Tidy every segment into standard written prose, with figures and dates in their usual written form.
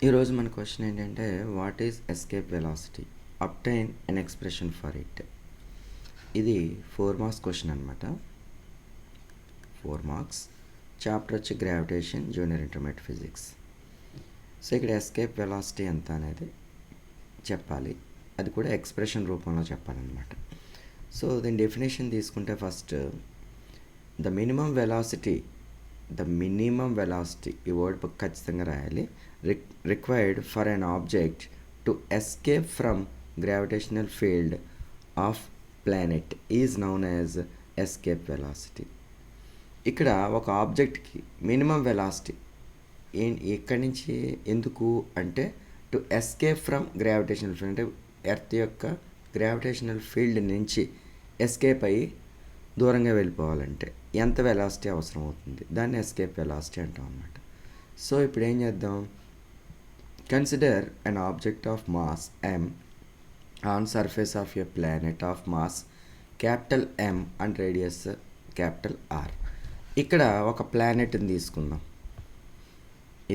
ఈరోజు మన క్వశ్చన్ ఏంటంటే what is escape velocity, obtain an expression for it. ఇది 4 మార్క్స్ క్వశ్చన్ అనమాట. 4 మార్క్స్. చాప్టర్ వచ్చి gravitation, junior intermediate physics. So ఇక్కడ ఎస్కేప్ వెలాసిటీ ఎంత అనేది చెప్పాలి, అది కూడా ఎక్స్ప్రెషన్ రూపంలో చెప్పాలన్నమాట. సో దీని డెఫినేషన్ తీసుకుంటే ఫస్ట్ ద మినిమం వెలాసిటీ ఈ వర్డ్ ఖచ్చితంగా రాయాలి. Required for an object to escape from gravitational field of planet is noun as escape velocity. ఇక్కడ ఒక ఆబ్జెక్ట్కి మినిమం వెలాసిటీ ఎక్కడి నుంచి ఎందుకు అంటే to escape from gravitational field, అంటే ఎర్త్ యొక్క గ్రావిటేషనల్ ఫీల్డ్ నుంచి ఎస్కేప్ అయ్యి దూరంగా వెళ్ళిపోవాలంటే ఎంత వెలాసిటీ అవసరం అవుతుంది, దాన్ని ఎస్కేప్ వెలాసిటీ అంటాం అన్నమాట. సో ఇప్పుడు ఏం చేద్దాం, consider an object of mass m on surface of a planet of mass capital M and radius capital R. ఇక్కడ ఒక ప్లానెట్ని తీసుకుందాం.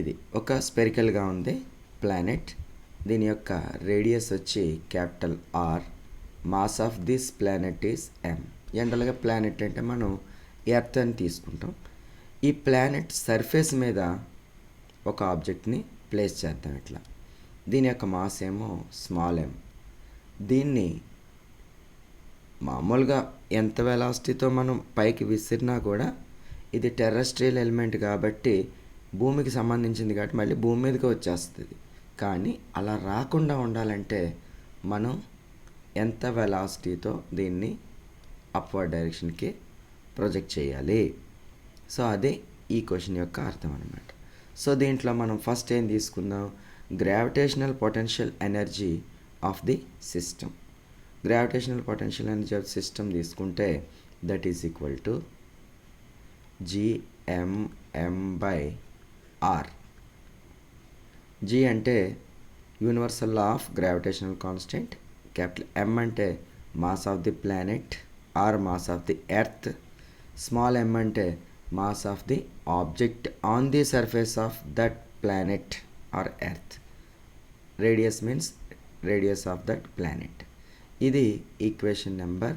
ఇది ఒక స్పెరికల్గా ఉంది ప్లానెట్. దీని యొక్క రేడియస్ వచ్చి capital R. Mass of this planet is M. జనరల్గా ప్లానెట్ అంటే మనం ఎర్త్ అని తీసుకుంటాం. ఈ ప్లానెట్ సర్ఫేస్ మీద ఒక ఆబ్జెక్ట్ని ప్లేస్ చేద్దాం ఇట్లా. దీని యొక్క మాస్ ఏమో స్మాల్ m. దీన్ని మామూలుగా ఎంత వెలాసిటీతో మనం పైకి విసిరినా కూడా ఇది టెర్రెస్ట్రియల్ ఎలిమెంట్ కాబట్టి భూమికి సంబంధించింది కాబట్టి మళ్ళీ భూమి మీదకి వచ్చేస్తుంది. కానీ అలా రాకుండా ఉండాలంటే మనం ఎంత వెలాసిటీతో దీన్ని అప్వర్డ్ డైరెక్షన్కి ప్రొజెక్ట్ చేయాలి. సో అదే ఈ క్వశ్చన్ యొక్క అర్థం అనమాట. సో దీంట్లో మనం ఫస్ట్ ఏం తీసుకుందాం, gravitational potential energy of the system. Gravitational potential energy of system తీసుకుంటే that is equal to gm/r. g అంటే universal law of gravitational constant, capital M అంటే mass of the planet, r mass of the earth, small m అంటే mass of the object on the surface of that planet or earth. Radius means radius of that planet. ఇది equation number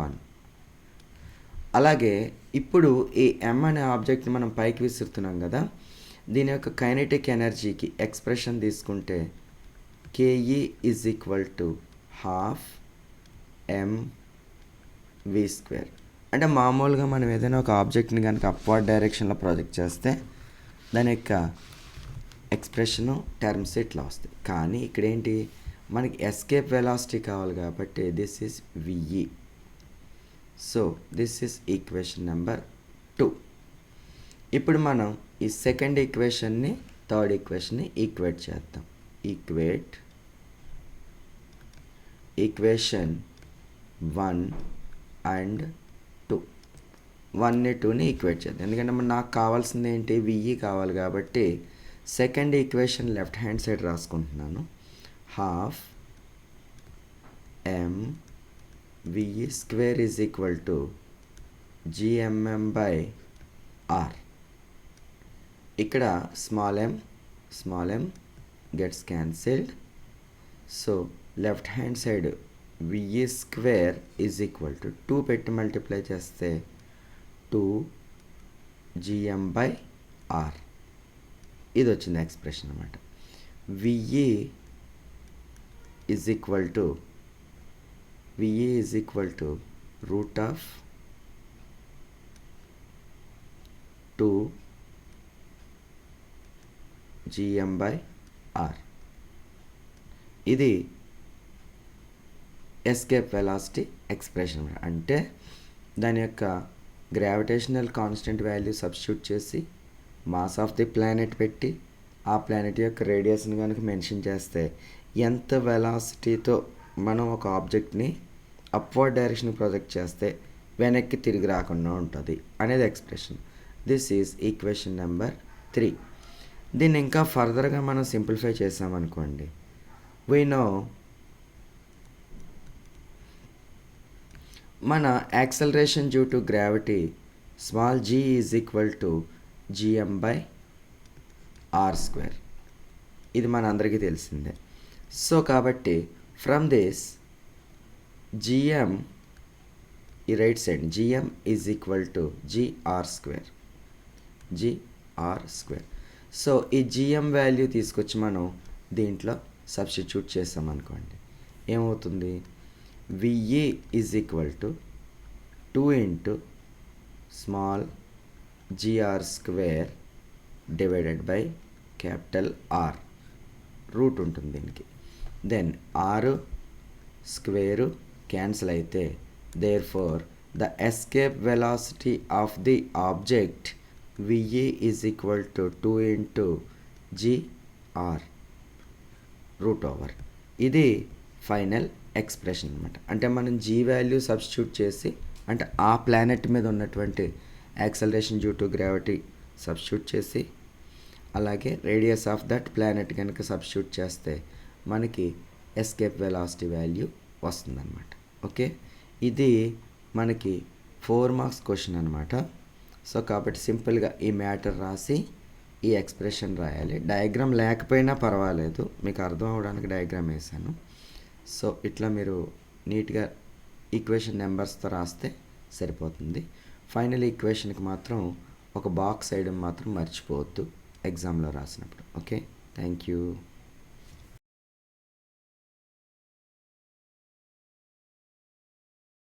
1. అలాగే ఇప్పుడు ఈ M అనే ఆబ్జెక్ట్ని మనం పైకి విసురుతున్నాం కదా, దీని యొక్క కైనెటిక్ ఎనర్జీకి ఎక్స్ప్రెషన్ తీసుకుంటే KE is equal to ½ mv². అంటే మామూలుగా మనం ఏదైనా ఒక ఆబ్జెక్ట్ని కనుక అప్వర్డ్ డైరెక్షన్లో ప్రొజెక్ట్ చేస్తే దాని యొక్క ఎక్స్ప్రెషను టర్మ్స్ ఇట్లా వస్తాయి. కానీ ఇక్కడ ఏంటి, మనకి ఎస్కేప్ వెలాసిటీ కావాలి కాబట్టి this is VE. So this is equation number 2. ఇప్పుడు మనం ఈ సెకండ్ ఈక్వేషన్ని థర్డ్ ఈక్వేషన్ని ఈక్వేట్ చేద్దాం. ఈక్వేషన్ 1 అండ్ 2, 1ని 2ని ఈక్వేట్ చేద్దాం. ఎందుకంటే నాకు కావాల్సింది ఏంటి, VE కావాలి కాబట్టి second equation left hand side రాసుకుంటున్నాను. ½ mVE² is equal to gmm/r. ఇక్కడ small m gets cancelled. So left hand side VE² is equal to 2 పెట్టి మల్టిప్లై చేస్తే 2gm/r. ఇది వచ్చింది ఎక్స్ప్రెషన్ అన్నమాట. VE is equal to root of 2gm/r. ఇది escape velocity expression. అంటే దాని యొక్క గ్రావిటేషనల్ కాన్స్టెంట్ వాల్యూ సబ్స్టిట్యూట్ చేసి మాస్ ఆఫ్ ది ప్లానెట్ పెట్టి ఆ ప్లానెట్ యొక్క రేడియస్ని కనుక మెన్షన్ చేస్తే ఎంత వెలాసిటీతో మనం ఒక ఆబ్జెక్ట్ని అప్వర్డ్ డైరెక్షన్ ప్రొజెక్ట్ చేస్తే వెనక్కి తిరిగి రాకుండా ఉంటుంది అనేది expression. This is equation number 3. దీన్ని ఇంకా ఫర్దర్గా మనం సింప్లిఫై చేసామనుకోండి, వీ నో మన acceleration due to gravity small g is equal to gm/r². ఇది మన అందరికీ తెలిసిందే. సో కాబట్టి ఫ్రమ్ దిస్ జిఎం ఈ right side GM is equal to GR square. So ఈ జిఎం వాల్యూ తీసుకొచ్చి మనం దీంట్లో సబ్స్టిట్యూట్ చేసామనుకోండి, ఏమవుతుంది? VE is equal to 2 into small GR square divided by capital are. Route ఉంటుంది దీనికి. దెన్ ఆరు స్క్వేరు క్యాన్సిల్ అయితే therefore the escape velocity of the object VE is equal to 2 into GR root over. ఇది final expression అనమాట. అంటే మనం G value substitute చేసి, అంటే ఆ ప్లానెట్ మీద ఉన్నటువంటి acceleration due to gravity substitute చేసి, అలాగే రేడియస్ ఆఫ్ దట్ ప్లానెట్ కనుక సబ్స్టిట్యూట్ చేస్తే మనకి ఎస్కేప్ వెలాసిటీ వాల్యూ వస్తుందన్నమాట. ఓకే, ఇది మనకి 4 మార్క్స్ క్వశ్చన్ అనమాట. సో కాబట్టి సింపుల్గా ఈ మ్యాటర్ రాసి ఈ ఎక్స్ప్రెషన్ రాయాలి. డయాగ్రామ్ లేకపోయినా పర్వాలేదు, మీకు అర్థం అవడానికి డయాగ్రామ్ వేసాను. సో ఇట్లా మీరు నీట్గా ఈక్వేషన్ నెంబర్స్తో రాస్తే సరిపోతుంది. ఫైనల్ ఈక్వేషన్కి మాత్రం ఒక బాక్స్ వేయడం మాత్రం మర్చిపోవద్దు ఎగ్జామ్లో రాసినప్పుడు. Okay, thank you.